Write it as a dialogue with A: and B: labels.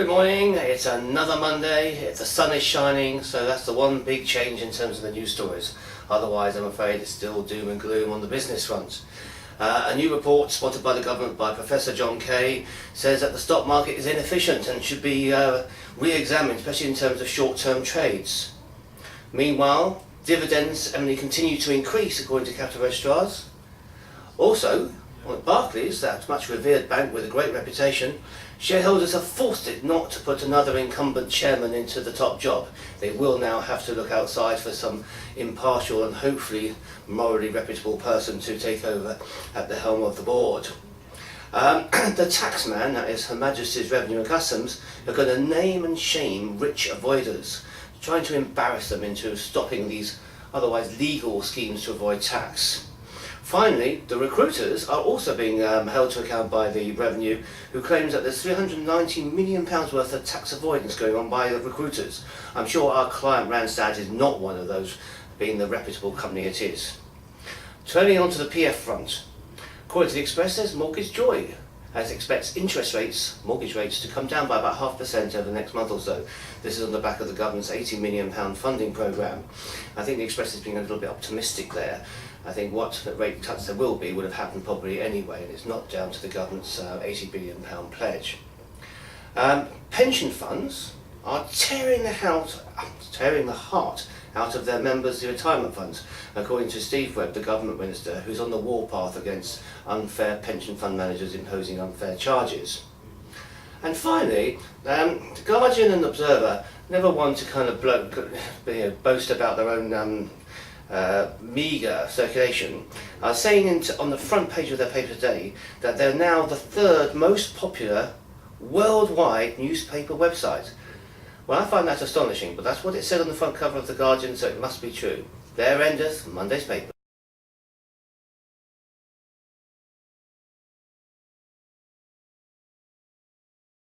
A: Good morning, it's another Monday, the sun is shining, so that's the one big change in terms of the news stories. Otherwise, I'm afraid it's still doom and gloom on the business front. A new report spotted by the government by Professor John Kay says that the stock market is inefficient and should be re-examined, especially in terms of short-term trades. Meanwhile, dividends only continue to increase according to capital registrars. Also, at Barclays, that much revered bank with a great reputation, shareholders have forced it not to put another incumbent chairman into the top job. They will now have to look outside for some impartial and hopefully morally reputable person to take over at the helm of the board. The taxman, that is Her Majesty's Revenue and Customs, are going to name and shame rich avoiders, trying to embarrass them into stopping these otherwise legal schemes to avoid tax. Finally, the recruiters are also being held to account by the Revenue, who claims that there's £390 million worth of tax avoidance going on by the recruiters. I'm sure our client Randstad is not one of those, being the reputable company it is. Turning on to the PF front. According to the Express, there's mortgage joy, as it expects mortgage rates to come down by about 0.5% over the next month or so. This is on the back of the government's £80 million funding programme. I think the Express is being a little bit optimistic there. I think what rate cuts there will be would have happened probably anyway, and it's not down to the government's £80 billion pledge. Pension funds are tearing the heart out of their members' retirement funds, according to Steve Webb, the government minister, who's on the warpath against unfair pension fund managers imposing unfair charges. And finally, the Guardian and Observer never want to kind of boast about their own meagre circulation, are saying on the front page of their paper today that they're now the third most popular worldwide newspaper website. Well, I find that astonishing, but that's what it said on the front cover of The Guardian, so it must be true. There endeth Monday's paper.